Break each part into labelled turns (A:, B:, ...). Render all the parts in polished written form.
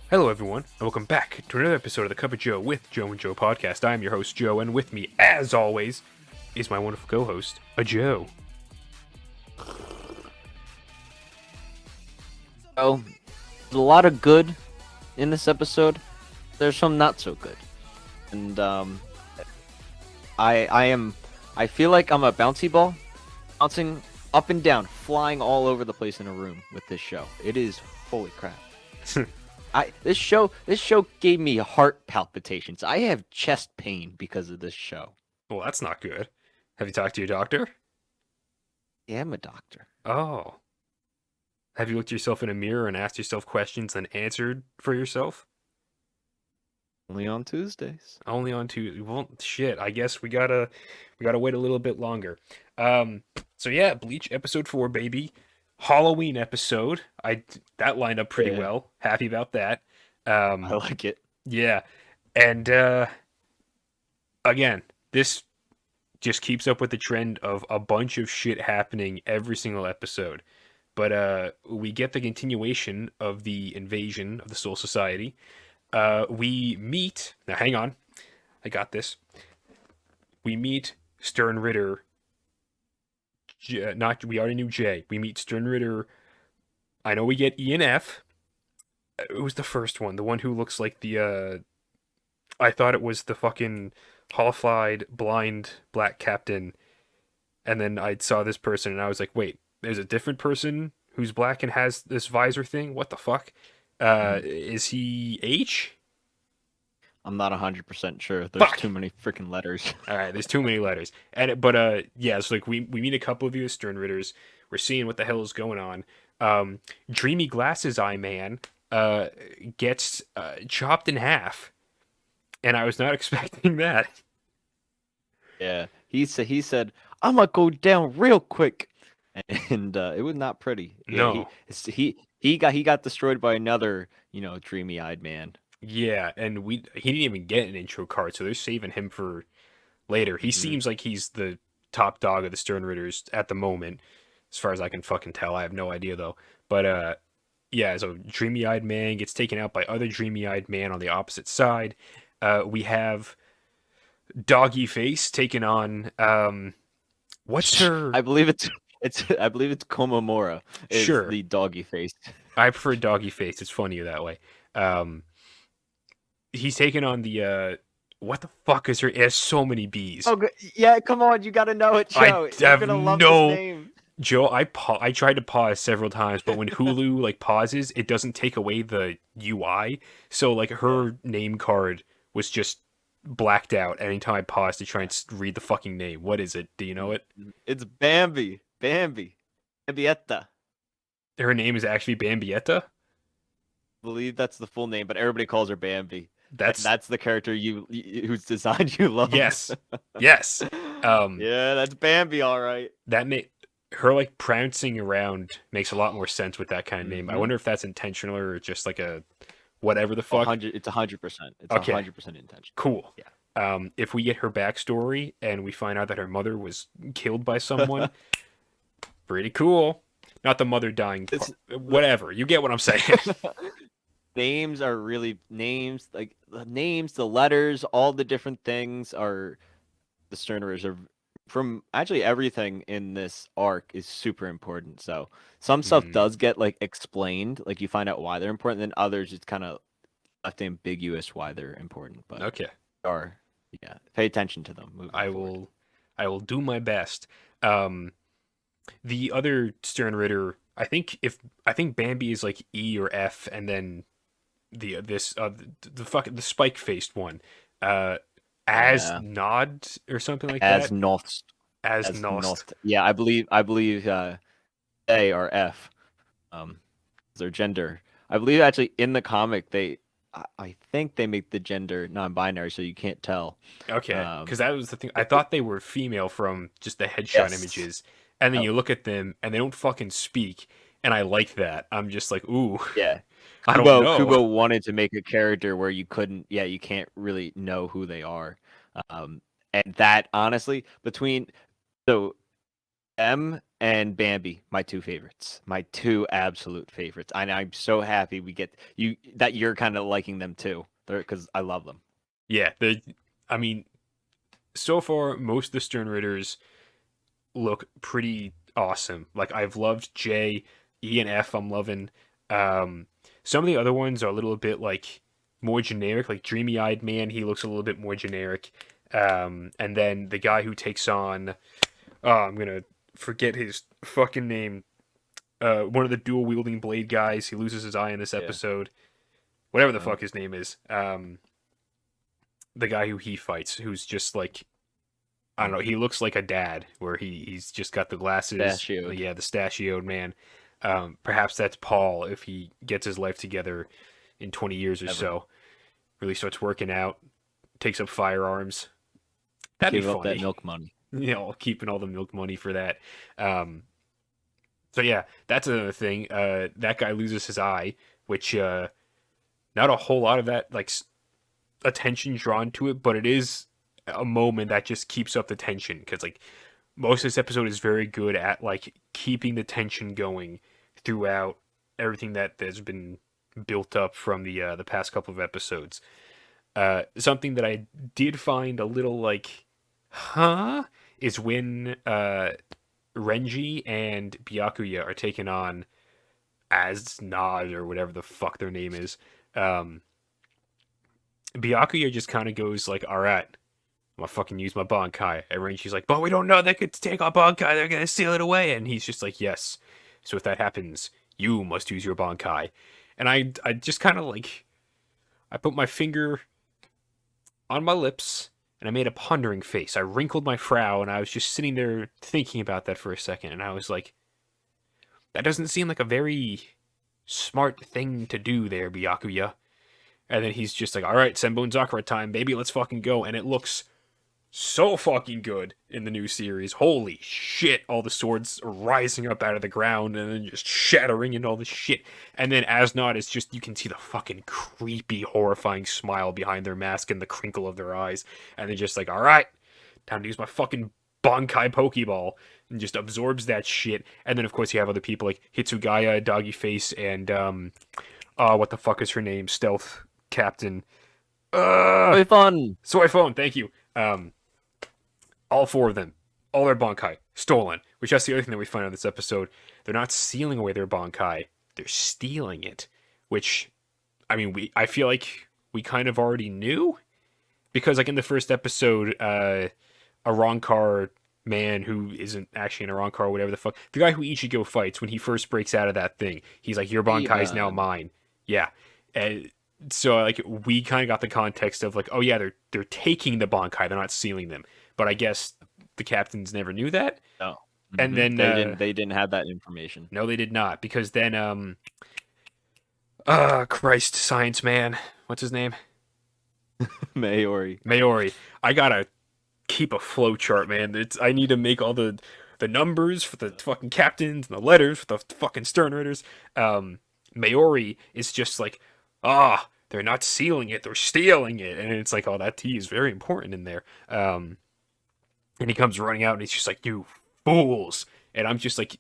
A: Hello, everyone, and welcome back to another episode of the Cup of Joe with Joe and Joe podcast. I am your host, Joe, and with me, as always, is my wonderful co-host, a Joe.
B: So, there's a lot of good in this episode. There's some not so good, and I feel like I'm a bouncy ball, bouncing up and down, flying all over the place in a room with this show. It is holy crap. This show gave me heart palpitations. I have chest pain because of this show.
A: Well, that's not good. Have you talked to your doctor?
B: Yeah, I'm a doctor.
A: Oh. Have you looked yourself in a mirror and asked yourself questions and answered for yourself?
B: Only on Tuesdays.
A: Only on Tuesday. Well, shit. I guess we gotta wait a little bit longer. So yeah, Bleach episode 4, baby. Halloween episode. That lined up pretty well. Happy about that.
B: I like it.
A: Yeah. And again, this just keeps up with the trend of a bunch of shit happening every single episode. But we get the continuation of the invasion of the Soul Society. We meet... Now, hang on. I got this. We meet Stern Ritter. We already knew Jay. We meet Stern Ritter. I know we get E and F. Who's the first one? The one who looks like the... I thought it was the fucking holoflied, blind, black captain. And then I saw this person and I was like, wait, there's a different person who's black and has this visor thing? What the fuck? Is he H?
B: I'm not 100% sure. There's too many freaking letters.
A: All right, there's too many letters. But yeah, it's like we meet a couple of you as Stern Ritters. We're seeing what the hell is going on. Dreamy Glasses Eye Man gets chopped in half, and I was not expecting that.
B: Yeah, he said, "I'm gonna go down real quick," and it was not pretty.
A: No.
B: He got destroyed by another, dreamy-eyed man.
A: Yeah, and he didn't even get an intro card, so they're saving him for later. He seems like he's the top dog of the Stern Ritters at the moment, as far as I can fucking tell. I have no idea though. But yeah, so dreamy-eyed man gets taken out by other dreamy-eyed man on the opposite side. We have Doggy Face taking on what's her?
B: I believe it's Komamura.
A: Sure,
B: the Doggy Face.
A: I prefer Doggy Face. It's funnier that way. He's taking on the what the fuck is her? It has so many B's.
B: Oh yeah, come on, you gotta know it, Joe. You're gonna love this name.
A: Joe, I tried to pause several times, but when Hulu like pauses, it doesn't take away the UI. So like her name card was just blacked out anytime I paused to try and read the fucking name. What is it? Do you know it?
B: It's Bambi. Bambietta.
A: Her name is actually Bambietta?
B: I believe that's the full name, but everybody calls her Bambi.
A: That's
B: the character whose design you love.
A: Yes. Yes.
B: Yeah, that's Bambi, all right.
A: Her like prancing around makes a lot more sense with that kind of name. I wonder if that's intentional or just like a whatever the fuck.
B: It's 100%. It's
A: Okay.
B: 100% intentional.
A: Cool.
B: Yeah.
A: If we get her backstory and we find out that her mother was killed by someone, pretty cool. Not the mother dying part. Whatever. You get what I'm saying.
B: Names are really names, like the names, the letters, all the different things are the Sterners are from actually everything in this arc is super important. So some stuff does get like explained, like you find out why they're important, then others it's kind of left ambiguous why they're important. But
A: Okay.
B: Yeah, pay attention to them.
A: I will do my best. The other Stern Ritter, I think Bambi is like E or F, and then the spike faced one, as Nod or something like
B: as
A: that.
B: Nost.
A: As Nost.
B: Yeah, I believe A or F, their gender. I believe actually in the comic I think they make the gender non-binary, so you can't tell.
A: Okay, because that was the thing. I thought they were female from just the headshot images, and then you look at them and they don't fucking speak, and I like that. I'm just like, ooh.
B: Yeah.
A: I don't know.
B: Kubo wanted to make a character where you can't really know who they are. And that honestly, M and Bambi, my two favorites, my two absolute favorites. And I'm so happy we get you that you're kind of liking them too, because I love them.
A: Yeah, I mean, so far most of the Stern Ritters look pretty awesome. Like I've loved J, E, and F. I'm loving. Um, some of the other ones are a little bit like more generic. Like Dreamy Eyed Man, he looks a little bit more generic. And then the guy who takes on, oh, I'm gonna forget his fucking name. One of the dual wielding blade guys. He loses his eye in this
B: Yeah.
A: episode. Whatever the
B: Um,
A: fuck his name is. The guy who he fights, who's just like I don't know. He looks like a dad, where he's just got the glasses.
B: Pistachioed.
A: Yeah, the stachioed man. Perhaps that's Paul if he gets his life together in 20 years or
B: Ever.
A: so. Really starts working out, takes up firearms. That'd be
B: Give up that
A: funny.
B: milk money.
A: You know, keeping all the milk money for that. So yeah, that's another thing. That guy loses his eye, which not a whole lot of that like attention drawn to it, but it is a moment that just keeps up the tension because like most of this episode is very good at like keeping the tension going throughout everything that has been built up from the past couple of episodes. Something that I did find a little like, huh, is when Renji and Byakuya are taken on as Nod or whatever the fuck their name is. Um, Byakuya just kind of goes like, "All right, I'm gonna fucking use my Bankai." And Renji's like, "But we don't know they could take our Bankai. They're gonna steal it away." And he's just like, "Yes. So if that happens, you must use your Bankai." And I just kind of like, I put my finger on my lips and I made a pondering face. I wrinkled my frown and I was just sitting there thinking about that for a second. And I was like, that doesn't seem like a very smart thing to do there, Byakuya. And then he's just like, all right, Senbon Zakura time, baby, let's fucking go. And it looks so fucking good in the new series. Holy shit, all the swords are rising up out of the ground and then just shattering and all this shit. And then Asnod is just, you can see the fucking creepy, horrifying smile behind their mask and the crinkle of their eyes. And they're just like, all right, time to use my fucking Bankai Pokeball. And just absorbs that shit. And then, of course, you have other people like Hitsugaya, Doggy Face, and, what the fuck is her name? Stealth Captain.
B: Very fun.
A: Soy Phone, thank you. All four of them, all their Bankai, stolen. Which that's the other thing that we find out in this episode. They're not stealing away their Bankai, they're stealing it. Which, I mean, I feel like we kind of already knew. Because, like, in the first episode, a Rancor man who isn't actually an Rancor or whatever the fuck, the guy who Ichigo fights when he first breaks out of that thing, he's like, your Bankai is now
B: Ivan.
A: mine. Yeah. And so, like, we kind of got the context of, like, oh, yeah, they're taking the Bankai, they're not stealing them. But I guess the captains never knew that.
B: No.
A: And then
B: They didn't have that information.
A: no, they did not, because then Christ, Science Man, what's his name?
B: Maori.
A: Maori. I gotta keep a flow chart, man. I need to make all the numbers for the fucking captains and the letters for the fucking stern riders. Maori is just like, they're not sealing it, they're stealing it, and it's like, oh, that T is very important in there. And he comes running out and he's just like, you fools. And I'm just like,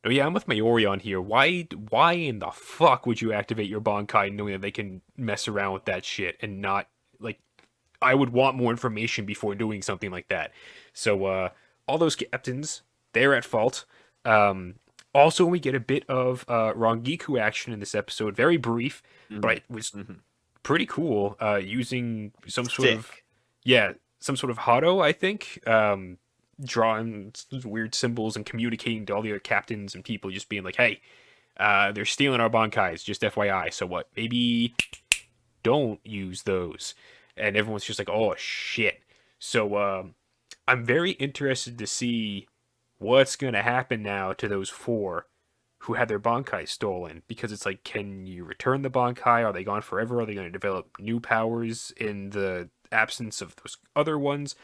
A: oh yeah, I'm with Maori on here. Why in the fuck would you activate your Bankai knowing that they can mess around with that shit and not, like, I would want more information before doing something like that. So, all those captains, they're at fault. Also, we get a bit of Rangiku action in this episode. Very brief, but it was pretty cool. Using some sort of,
B: Sick.
A: yeah, some sort of Hado, I think. Drawing weird symbols and communicating to all the other captains and people, just being like, hey, they're stealing our Bankais, just FYI. So what? Maybe don't use those. And everyone's just like, oh shit. So I'm very interested to see what's gonna happen now to those four who had their Bankai stolen. Because it's like, can you return the Bankai? Are they gone forever? Are they gonna develop new powers in the absence of those other ones?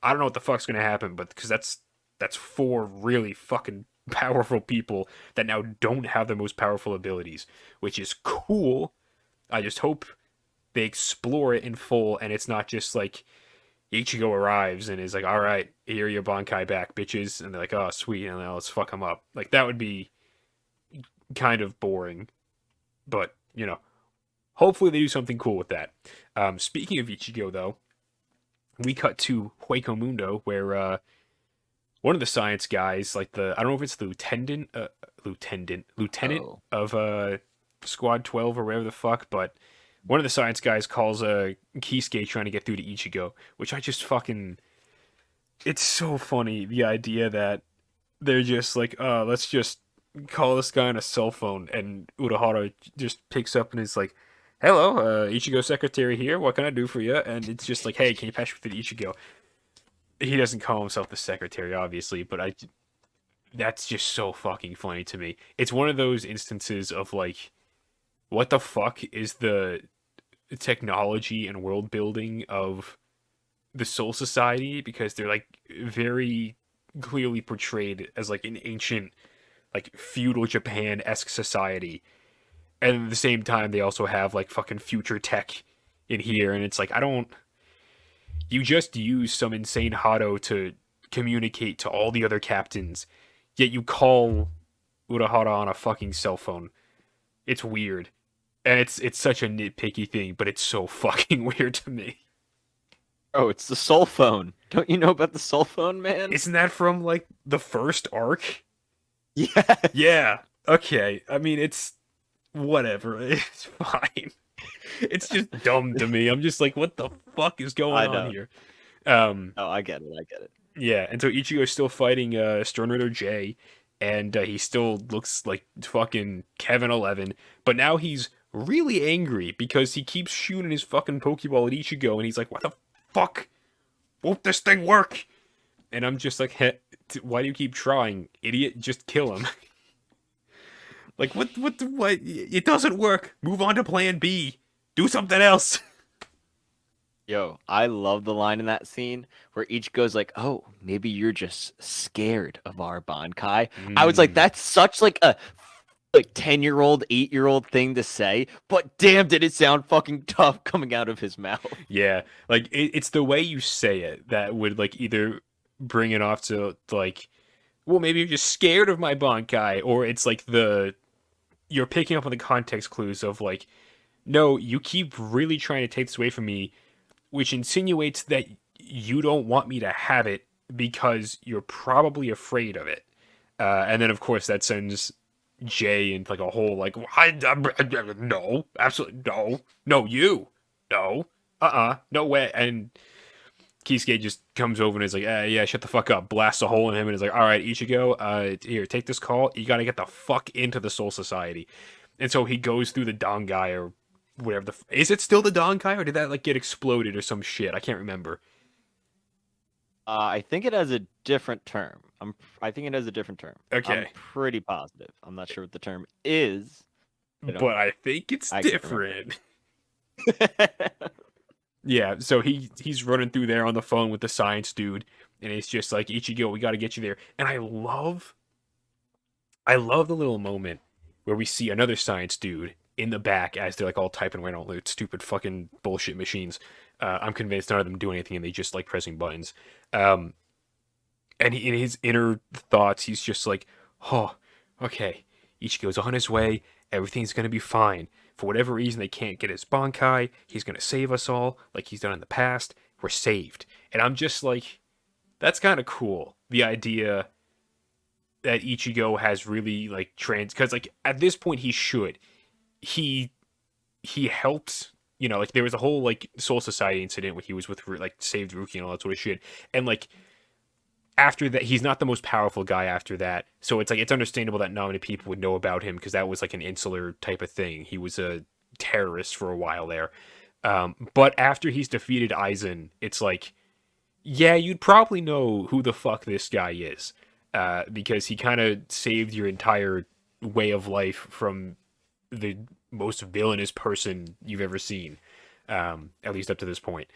A: I don't know what the fuck's gonna happen, but because that's four really fucking powerful people that now don't have their most powerful abilities, which is cool. I just hope they explore it in full and it's not just like Ichigo arrives and is like, "All right, here are your Bankai back, bitches," and they're like, "Oh, sweet," and then let's fuck them up. Like that would be kind of boring, but hopefully they do something cool with that. Speaking of Ichigo, though, we cut to Hueco Mundo, where one of the science guys, like I don't know if it's the lieutenant
B: Oh,
A: of Squad 12 or whatever the fuck, but one of the science guys calls Kisuke trying to get through to Ichigo, which I just fucking. It's so funny the idea that they're just like, let's just call this guy on a cell phone, and Urahara just picks up and is like, "Hello, Ichigo secretary here. What can I do for you?" And it's just like, "Hey, can you pass me through to Ichigo?" He doesn't call himself the secretary, obviously, but that's just so fucking funny to me. It's one of those instances of like, what the fuck is the technology and world building of the Soul Society? Because they're like very clearly portrayed as like an ancient, like feudal Japan esque society, and at the same time they also have like fucking future tech in here, and it's like I don't. You just use some insane Hado to communicate to all the other captains, yet you call Urahara on a fucking cell phone. It's weird. And it's such a nitpicky thing, but it's so fucking weird to me.
B: oh, it's the soul phone. Don't you know about the soul phone, man?
A: Isn't that from like the first arc?
B: Yes.
A: Yeah. Okay. I mean, it's whatever. It's fine. It's just dumb to me. I'm just like, what the fuck is going
B: I
A: on
B: know.
A: here? Um,
B: Oh, I get it. I get it.
A: yeah, and so Ichigo's still fighting Stern Ritter J, and he still looks like fucking Kevin 11, but now he's really angry because he keeps shooting his fucking Pokeball at Ichigo, and he's like, "What the fuck? Won't this thing work?" And I'm just like, "Heh, why do you keep trying, idiot? Just kill him." Like, what? It doesn't work. Move on to Plan B. Do something else.
B: Yo, I love the line in that scene where each goes like, "Oh, maybe you're just scared of our Bankai." I was like,
A: Mm.
B: that's such like a like 10-year-old, 8-year-old thing to say, but damn did it sound fucking tough coming out of his mouth.
A: Yeah, like it's the way you say it that would like either bring it off to like, well, maybe you're just scared of my Bankai, or it's like you're picking up on the context clues of like, no, you keep really trying to take this away from me, which insinuates that you don't want me to have it because you're probably afraid of it. And then of course that sends Jay into like a whole like, no, absolutely no, no, you, no, no way, and Kisuke just comes over and is like, yeah, shut the fuck up. Blasts a hole in him and is like, all right, Ichigo, here, take this call. You got to get the fuck into the Soul Society. And so he goes through the Dongai or whatever is it still the Dongai or did that like get exploded or some shit? I can't remember.
B: I think it has a different term. I think it has a different term. I'm
A: Okay,
B: pretty positive. I'm not sure what the term is. I don't.
A: but I think it's
B: I can't remember.
A: different. Yeah, so he's running through there on the phone with the science dude, and it's just like Ichigo, we got to get you there. And I love the little moment where we see another science dude in the back as they're like all typing away on all their stupid fucking bullshit machines. I'm convinced none of them do anything and they just like pressing buttons. Um, and in his inner thoughts, he's just like, oh, okay. Ichigo's on his way. Everything's gonna be fine. For whatever reason, they can't get his Bankai. He's gonna save us all, like he's done in the past. We're saved. And I'm just like, that's kind of cool. The idea that Ichigo has really like because like at this point he should he he helped like there was a whole like Soul Society incident where he was with like saved Ruki and all that sort of shit and like after that he's not the most powerful guy after that so it's like it's understandable that not many people would know about him because that was like an insular type of thing he was a terrorist for a while there but after he's defeated Aizen it's like yeah, you'd probably know who the fuck this guy is, because he kind of saved your entire way of life from the most villainous person you've ever seen, at least up to this point.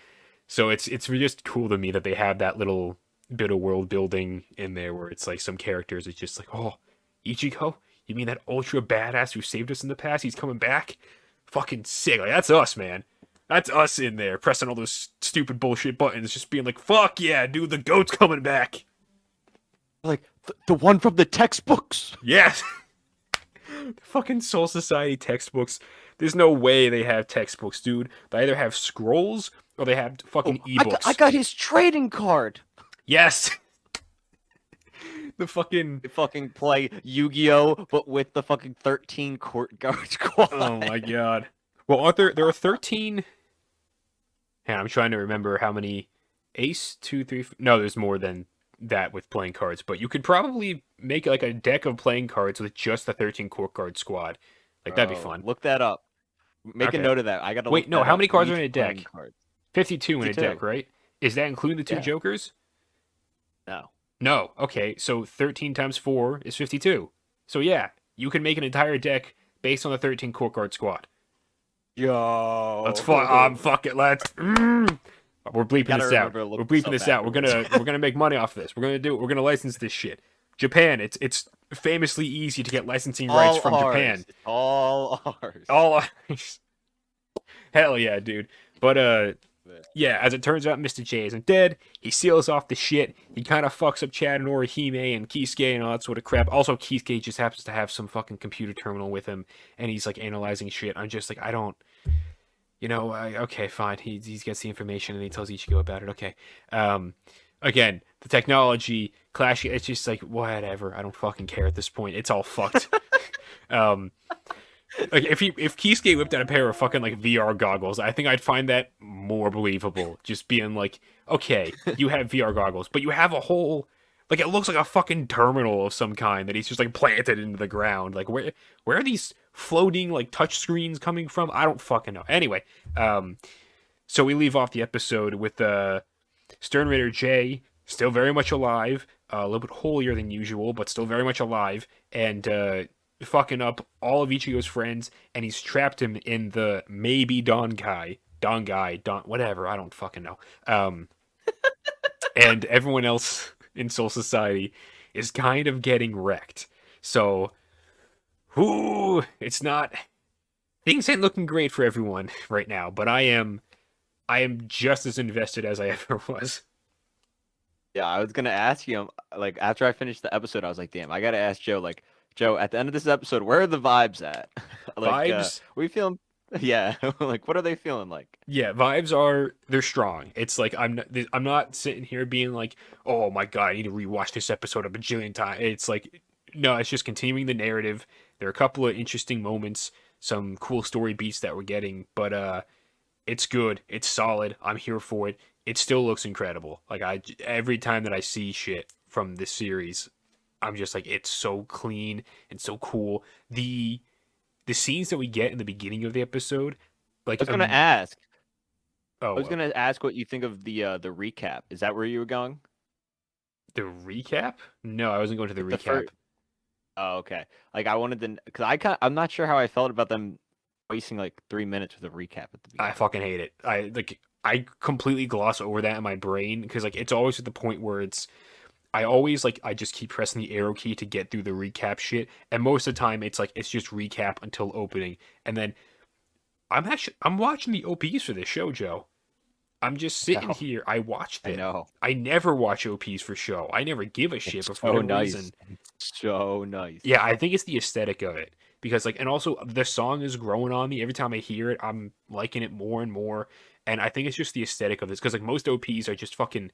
A: So it's just cool to me that they have that little bit of world building in there where it's like some characters it's just like, oh, Ichigo, you mean that ultra badass who saved us in the past? He's coming back, fucking sick. Like that's us, man. That's us in there pressing all those stupid bullshit buttons, just being like, "Fuck yeah, dude, the goat's coming back."
B: Like the one from the textbooks.
A: Yes. Fucking Soul Society textbooks. There's no way they have textbooks, dude. They either have scrolls or they have
B: Oh,
A: fucking
B: I
A: ebooks.
B: got his trading card.
A: Yes. The fucking
B: They fucking play Yu-Gi-Oh, but with the fucking 13 court guard squad.
A: oh my god. Well, aren't there are 13. Hang on, I'm trying to remember how many ace, two, three. No, there's more than that with playing cards, but you could probably make like a deck of playing cards with just the 13 court guard squad. Like that'd be
B: Bro,
A: fun.
B: look that up. Make a
A: Okay.
B: note of that. I gotta
A: Wait,
B: look
A: no,
B: that
A: how
B: up.
A: many cards are
B: Bleach
A: in a
B: playing
A: deck?
B: cards.
A: 52 in a
B: 52.
A: deck, right? Is that including the two
B: Yeah.
A: jokers?
B: No.
A: No. Okay, so 13 times 4 is 52. So yeah, you can make an entire deck based on the 13 court guard squad.
B: Yo.
A: Let's fuck it. Let's. We're bleeping
B: Gotta
A: this out.
B: remember to look
A: We're
B: this
A: bleeping
B: up
A: this out.
B: afterwards.
A: We're gonna make money off this. We're gonna do it. We're gonna license this shit. Japan. It's famously easy to get licensing rights from
B: ours.
A: Japan.
B: It's all ours.
A: All ours. Hell yeah, dude. But yeah, as it turns out, Mr. J isn't dead. He seals off the shit. He kind of fucks up Chad and Orihime and Kisuke and all that sort of crap. Also, Kisuke just happens to have some fucking computer terminal with him, and he's like analyzing shit. I'm just like, I don't. Okay, fine. He gets the information and he tells Ichigo about it. Okay. Again, the technology clashing. It's just like whatever. I don't fucking care at this point. It's all fucked. Like if Kisuke whipped out a pair of fucking like VR goggles, I think I'd find that more believable. Just being like, okay, you have VR goggles, but you have a whole like it looks like a fucking terminal of some kind that he's just like planted into the ground. Like where are these floating like touch screens coming from? I don't fucking know. Anyway, so we leave off the episode with Stern Ritter J still very much alive, a little bit holier than usual, but still very much alive, and fucking up all of Ichigo's friends, and he's trapped him in the maybe Don whatever, I don't fucking know. And everyone else in Soul Society is kind of getting wrecked. So, it's not. Things ain't looking great for everyone right now, but I am just as invested as I ever was.
B: Yeah, I was gonna ask you, like, after I finished the episode, I was like, damn, I gotta ask Joe, like, Joe, at the end of this episode, where are the vibes at? Like,
A: Vibes?
B: we feeling, yeah, like, what are they feeling like?
A: Yeah, they're strong. It's like I'm not sitting here being like, oh my god, I need to rewatch this episode a bajillion times. It's like, no, it's just continuing the narrative. There are a couple of interesting moments, some cool story beats that we're getting, but it's good. It's solid. I'm here for it. It still looks incredible. Like every time that I see shit from this series, I'm just like, it's so clean and so cool. The scenes that we get in the beginning of the episode, like
B: I was gonna ask.
A: oh,
B: I was gonna ask what you think of the recap. Is that where you were going?
A: the recap? No, I wasn't going to the
B: Like
A: recap.
B: Oh, okay. Like I wanted to, because I'm not sure how I felt about them wasting like 3 minutes with a recap at the
A: I
B: beginning.
A: fucking hate it. I completely gloss over that in my brain because like it's always at the point where I just keep pressing the arrow key to get through the recap shit, and most of the time it's like it's just recap until opening, and then I'm watching the OPs for this show, Joe. I'm just sitting
B: No.
A: here. I watched
B: I
A: it.
B: know.
A: I never watch OPs for show. I never give a shit.
B: It's
A: But for
B: so
A: whatever
B: nice.
A: reason,
B: So nice.
A: yeah, I think it's the aesthetic of it because like, and also the song is growing on me every time I hear it. I'm liking it more and more, and I think it's just the aesthetic of this because like most OPs are just fucking,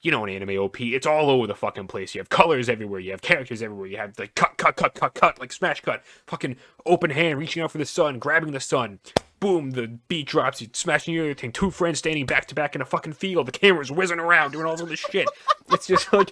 A: an anime OP. It's all over the fucking place. You have colors everywhere. You have characters everywhere. You have like cut, like smash cut, fucking open hand reaching out for the sun, grabbing the sun. Boom, the beat drops, you smashing the other thing. Two friends standing back to back in a fucking field. The camera's whizzing around, doing all this shit. It's just like,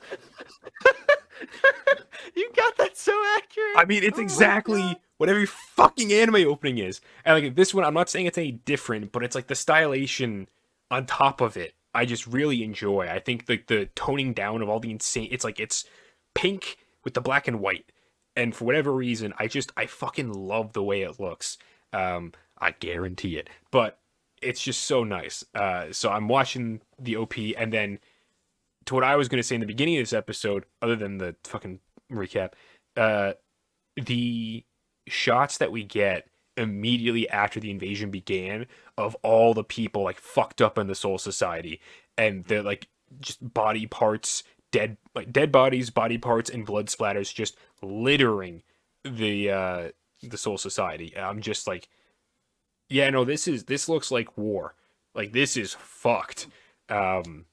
B: You got that so accurate.
A: I mean, it's
B: Oh my
A: exactly
B: God.
A: what every fucking anime opening is. And like this one, I'm not saying it's any different, but it's like the stylation on top of it. I just really enjoy. I think like the toning down of all the insane. It's like it's pink with the black and white, and for whatever reason, I fucking love the way it looks. I guarantee it. But it's just so nice. So I'm watching the OP, and then to what I was going to say in the beginning of this episode, other than the fucking recap, the shots that we get immediately after the invasion began of all the people like fucked up in the Soul Society, and they're like just body parts, dead bodies, body parts, and blood splatters just littering the Soul Society. And I'm just like, yeah, no, this looks like war. Like this is fucked. Um,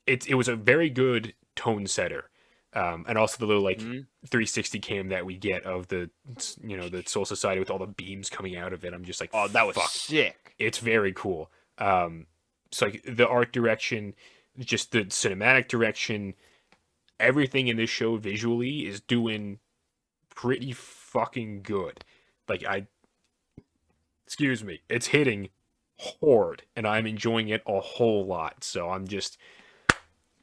A: it was a very good tone setter, and also the little like
B: Mhm.
A: 360 cam that we get of the the Soul Society with all the beams coming out of it. I'm just like,
B: Oh, that was
A: fuck,
B: sick.
A: it's very cool. So like the art direction, just the cinematic direction, everything in this show visually is doing pretty fucking good. Like excuse me, it's hitting hard, and I'm enjoying it a whole lot. So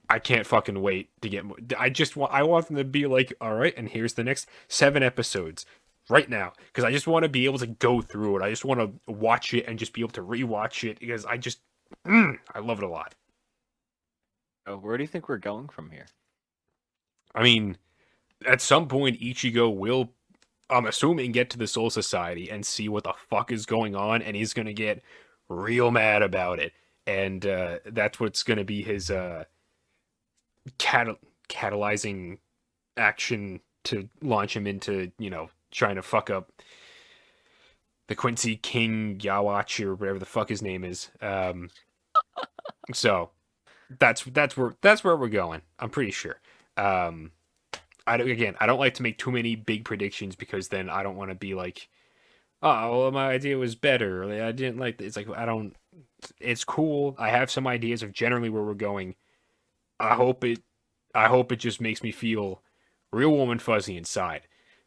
A: I can't fucking wait to get more. I want them to be like, all right, and here's the next 7 episodes right now, because I just want to be able to go through it. I just want to watch it and just be able to rewatch it because I love it a lot.
B: Oh, where do you think we're going from here?
A: I mean, at some point, Ichigo will, I'm assuming, get to the Soul Society and see what the fuck is going on, and he's gonna get real mad about it, and that's what's gonna be his catalyzing action to launch him into, trying to fuck up the Quincy King Yawach or whatever the fuck his name is. So that's where we're going. I'm pretty sure. I don't like to make too many big predictions because then I don't want to be like, oh, well, my idea was better. Or, I didn't like it. It's like I don't. It's cool. I have some ideas of generally where we're going. I hope it. I hope it just makes me feel real warm and fuzzy inside.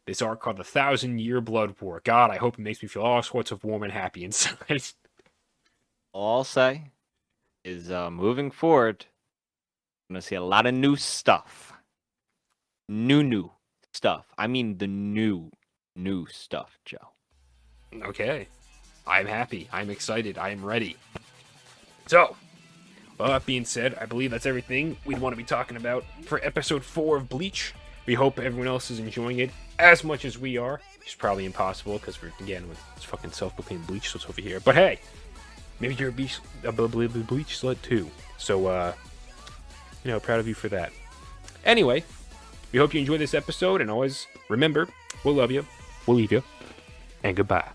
A: This arc called the 1,000-Year Blood War. God, I hope it makes me feel all sorts of warm and happy inside.
B: All I'll say is moving forward, I'm gonna see a lot of new stuff. New stuff. I mean the new stuff, Joe.
A: Okay. I'm happy. I'm excited. I am ready. So, well, that being said, I believe that's everything we'd want to be talking about for episode 4 of Bleach. We hope everyone else is enjoying it as much as we are. Which is probably impossible because we're, again, with this fucking self-proclaimed Bleach sluts over here. But hey, maybe you're a Bleach slut too. So, proud of you for that. Anyway, we hope you enjoyed this episode, and always remember, we'll love you, we'll leave you, and goodbye.